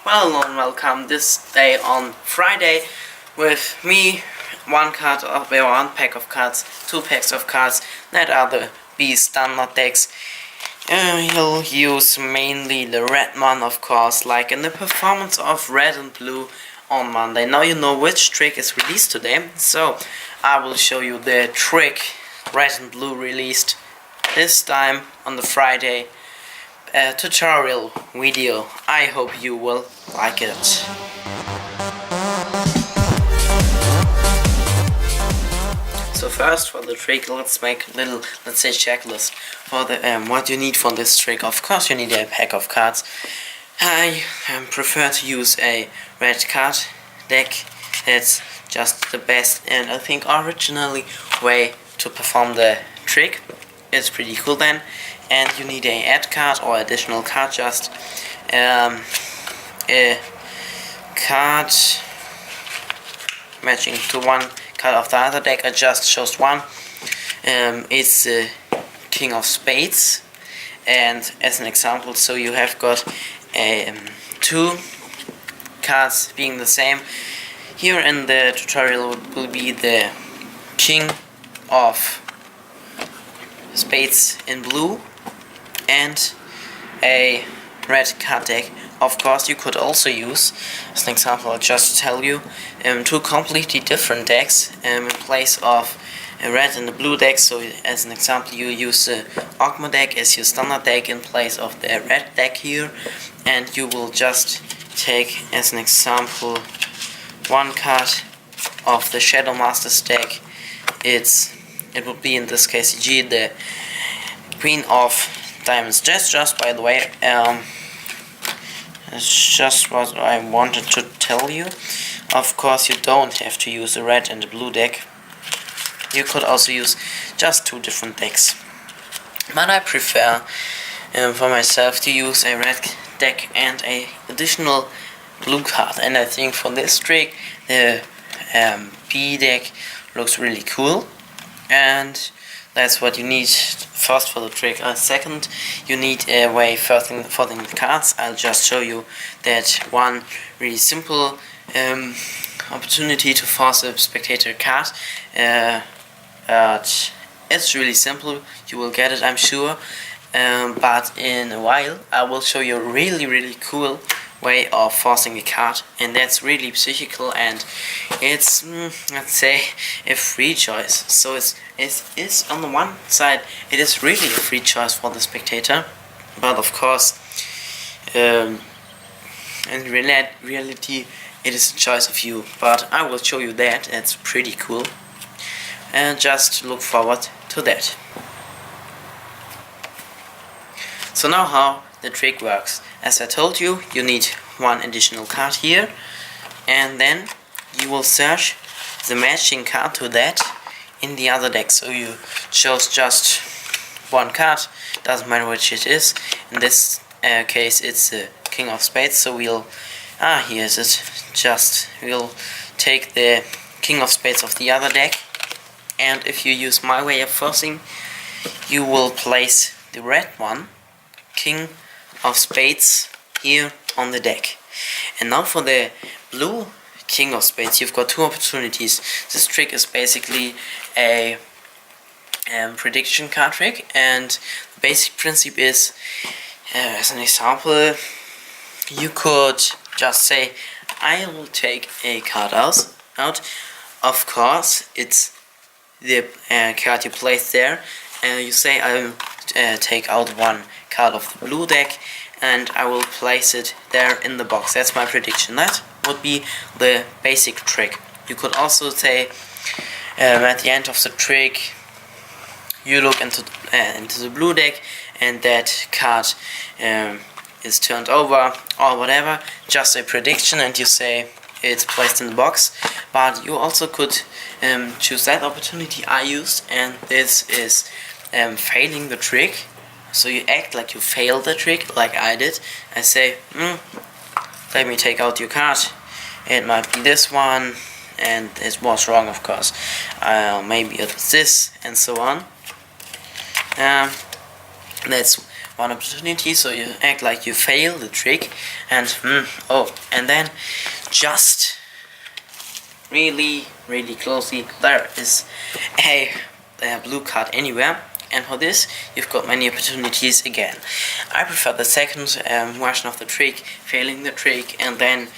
Well, and welcome this day on Friday with me, one pack of cards, 2 packs of cards that are the B standard decks. You'll use mainly the red one, of course, like in the performance of red and blue on Monday. Now you know which trick is released today, so I will show you the trick red and blue released this time on the Friday tutorial video. I hope you will like it. So first, for the trick, let's make a little, let's say, checklist for the what you need for this trick. Of course, you need a pack of cards. I prefer to use a red card deck. It's just the best and I think originally way to perform the trick. It's pretty cool then. And you need a add card or additional card, just a card matching to one card of the other deck. I just chose one. It's the King of Spades, and as an example, so you have got 2 cards being the same. Here in the tutorial will be the King of Spades in blue and a red card deck. Of course, you could also use, as an example, I'll just tell you, 2 completely different decks in place of a red and a blue deck. So as an example, you use the Ogma deck as your standard deck in place of the red deck here, and you will just take as an example one card of the Shadow Masters deck. It would be in this case the Queen of Diamonds Gestures, by the way. It's just what I wanted to tell you. Of course, you don't have to use a red and a blue deck. You could also use just 2 different decks. But I prefer for myself to use a red deck and a additional blue card. And I think for this trick, the B deck looks really cool. And that's what you need first for the trick. Second, you need a way for the cards. I'll just show you that one really simple opportunity to force a spectator card. It's really simple, you will get it, I'm sure. But in a while I will show you a really cool way of forcing a card, and that's really psychical, and it's let's say a free choice. So it's on the one side it is really a free choice for the spectator, but of course in reality it is a choice of you. But I will show you that. It's pretty cool, and just look forward to that. So now how the trick works. As I told you, you need one additional card here, and then you will search the matching card to that in the other deck. So you chose just one card, doesn't matter which it is. In this case it's the King of Spades, so we'll here's it. We'll take the King of Spades of the other deck, and if you use my way of forcing, you will place the red one, King of Spades, here on the deck. And now for the blue King of Spades, you've got 2 opportunities. This trick is basically a prediction card trick, and the basic principle is, as an example, you could just say, I will take a card out. Of course, it's the card you place there, and you say, I will take out one card of the blue deck and I will place it there in the box. That's my prediction. That would be the basic trick. You could also say at the end of the trick you look into the blue deck and that card is turned over or whatever, just a prediction, and you say it's placed in the box. But you also could choose that opportunity I used, and this is failing the trick. So you act like you failed the trick, like I did. I say, let me take out your card. It might be this one, and it was wrong, of course. Maybe it was this, and so on. That's one opportunity, so you act like you fail the trick, and and then just really closely, there is a blue card anywhere, and for this you've got many opportunities again. I prefer the second version of the trick, failing the trick and then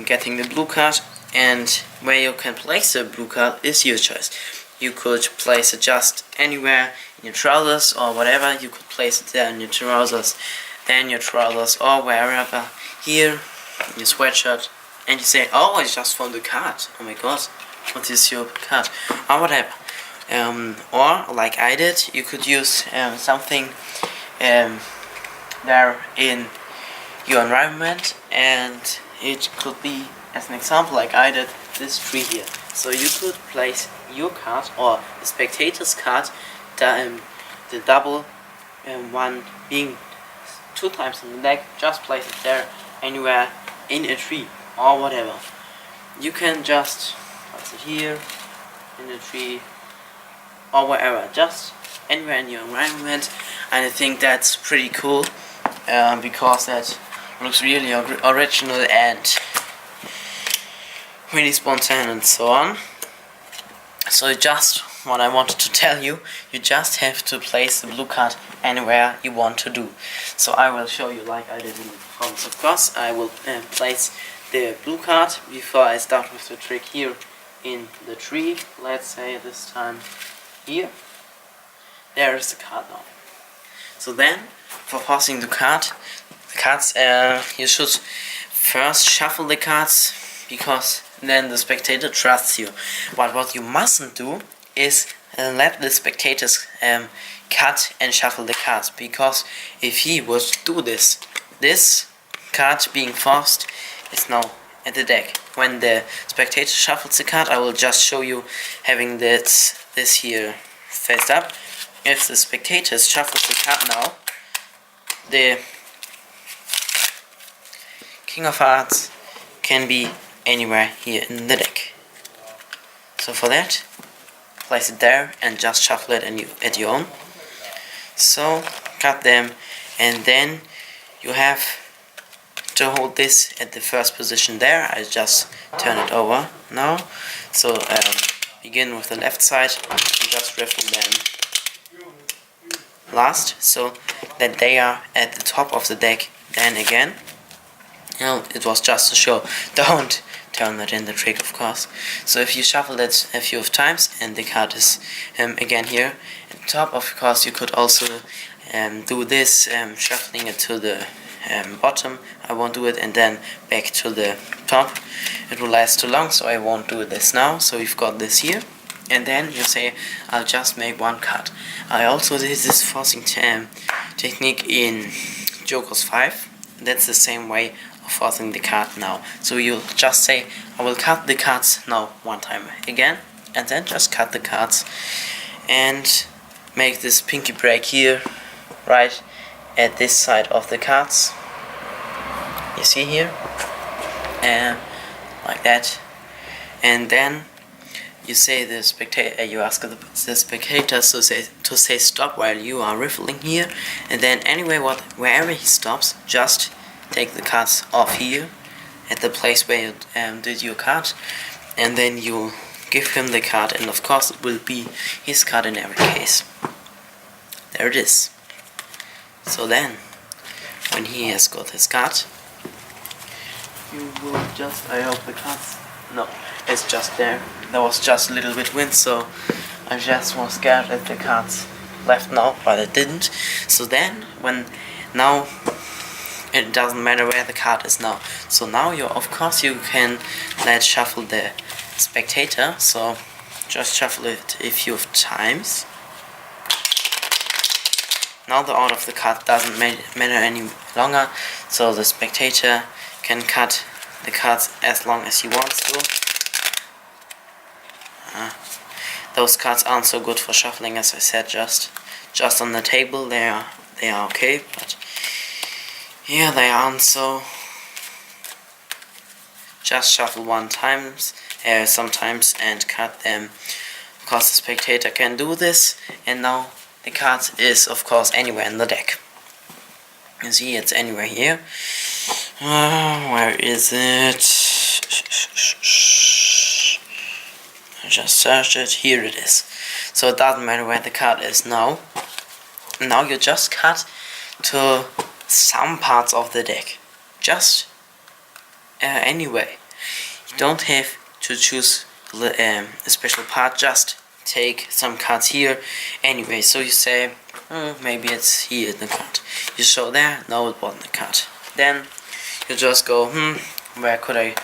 getting the blue card, and where you can place the blue card is your choice. You could place it just anywhere in your trousers or whatever. You could place it there in your trousers, then your trousers, or wherever, here in your sweatshirt, and you say, oh, I just found the card, oh my god, what is your card, or whatever. Or like I did, you could use something there in your environment, and it could be, as an example, like I did, this tree here. So you could place your card or the spectator's card, the double one being 2 times in the deck, just place it there anywhere in a tree or whatever. You can just place it here in the tree or wherever, just anywhere in your environment, and I think that's pretty cool because that looks really original and really spontaneous and so on. So just what I wanted to tell you, you just have to place the blue card anywhere you want to do. So I will show you like I did in the performance. Of course, I will place the blue card before I start with the trick here in the tree. Let's say this time here. There is the card now. So then, for passing the cards, you should first shuffle the cards, because then the spectator trusts you. But what you mustn't do is let the spectators cut and shuffle the cards, because if he was to do this card being forced is now at the deck. When the spectator shuffles the card, I will just show you having this here faced up. If the spectator shuffles the card now, the King of Hearts can be anywhere here in the deck. So for that, place it there and just shuffle it at your own. So cut them, and then you have to hold this at the first position there. I just turn it over now. So begin with the left side and just shuffle them last, so that they are at the top of the deck. Then again, it was just to show, don't turn that in the trick, of course. So if you shuffle it a few times and the card is again here at the top, of course you could also do this, shuffling it to the bottom. I won't do it, and then back to the top. It will last too long, so I won't do this now. So we've got this here, and then you say, I'll just make one card. I also did this forcing technique in Joker's 5. That's the same way of forcing the card now. So you just say, I will cut the cards now one time again, and then just cut the cards and make this pinky break here, right at this side of the cards. You see here, like that, and then you say the spectator. You ask the spectator to say stop while you are riffling here, and then anyway, wherever he stops, just take the cards off here at the place where you did your card, and then you give him the card, and of course it will be his card in every case. There it is. So then, when he has got his card, you will just, I hope the cards, no, it's just there. There was just a little bit wind, so I just was scared that the cards left now, but it didn't. So then, now it doesn't matter where the card is now. So now of course you can let shuffle the spectator, so just shuffle it a few times. Now the order of the card doesn't matter any longer, so the spectator can cut the cards as long as he wants to. Those cards aren't so good for shuffling, as I said, just on the table they are okay, but here they aren't, so just shuffle one time sometimes and cut them. Of course the spectator can do this, and now the card is of course anywhere in the deck. You see, it's anywhere here. Where is it? I just searched it. Here it is. So it doesn't matter where the card is now. Now you just cut to some parts of the deck. Just anyway. You don't have to choose a special part. Just take some cards here. Anyway, so you say, maybe it's here in the card. You show there. No, it wasn't the card. Then you just go, where could I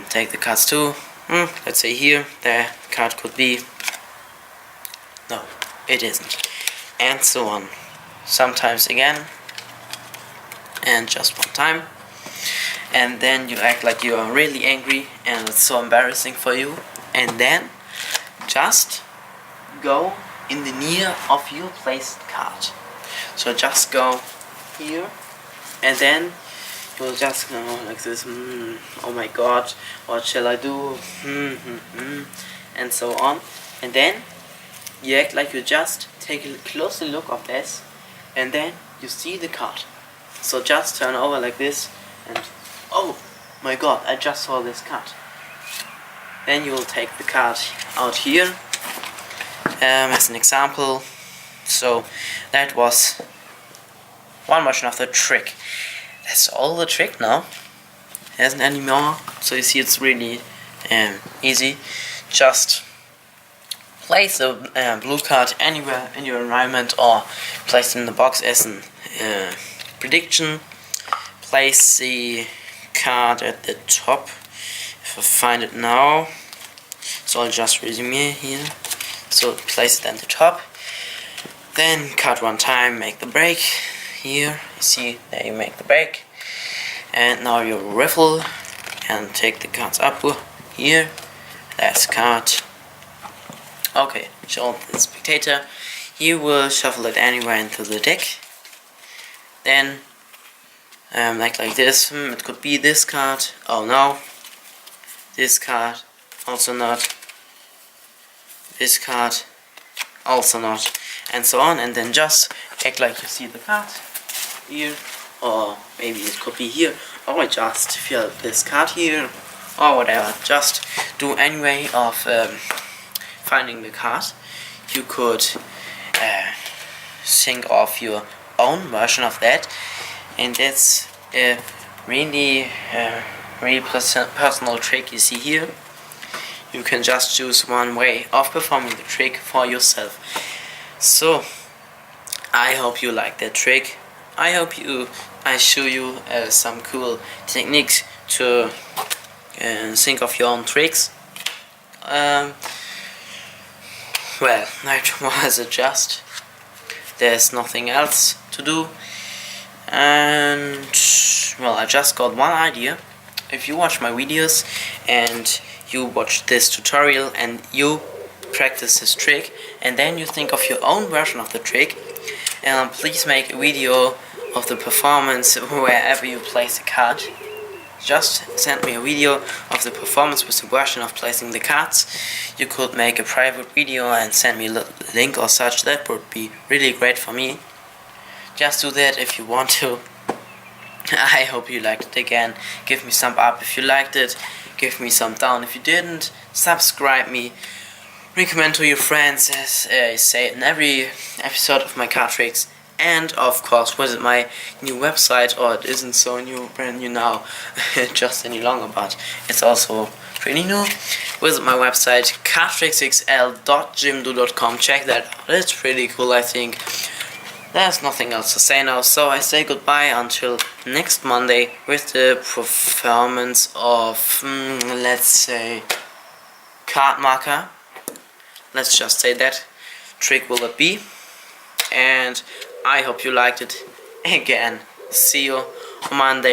take the cards to? Let's say here, the card could be, no, it isn't, and so on. Sometimes again, and just one time, and then you act like you are really angry and it's so embarrassing for you, and then just go in the near of your placed card. So just go here, and then you'll just go like this, oh my god, what shall I do, and so on. And then you act like you just take a closer look of this, and then you see the card. So just turn over like this, and oh my god, I just saw this card. Then you will take the card out here, as an example. So that was one version of the trick. That's all the trick now. There isn't any more. So you see, it's really easy. Just place the blue card anywhere in your environment, or place it in the box as a prediction. Place the card at the top. If I find it now, so I'll just resume here. So place it at the top. Then cut one time, make the break. Here, you see, there you make the break, and now you riffle and take the cards up here. That's card. Okay, show the spectator. You will shuffle it anywhere into the deck. Then, like this. It could be this card. Oh no, this card. Also not. This card. Also not. And so on. And then just act like you see the card here, or maybe it could be here, or just fill this card here, or whatever. Just do any way of finding the card. You could think of your own version of that, and that's a really personal trick you see here. You can just choose one way of performing the trick for yourself. So I hope you like that trick. I hope I show you some cool techniques to think of your own tricks. Well, that was it just. There's nothing else to do. And well, I just got one idea. If you watch my videos and you watch this tutorial and you practice this trick, and then you think of your own version of the trick, please make a video of the performance wherever you place the card. Just send me a video of the performance with the version of placing the cards. You could make a private video and send me a link or such. That would be really great for me. Just do that if you want to. I hope you liked it again. Give me some up if you liked it. Give me some down if you didn't. Subscribe me. Recommend to your friends, as I say in every episode of my card tricks. And of course visit my new website, or it isn't so new, brand new now, just any longer, but it's also pretty new. Visit my website CardtriXXL.jimdo.com. Check that out, it's pretty cool. I think there's nothing else to say now, so I say goodbye until next Monday with the performance of, let's say, card marker. Let's just say that trick will it be. And I hope you liked it. Again, see you on Monday.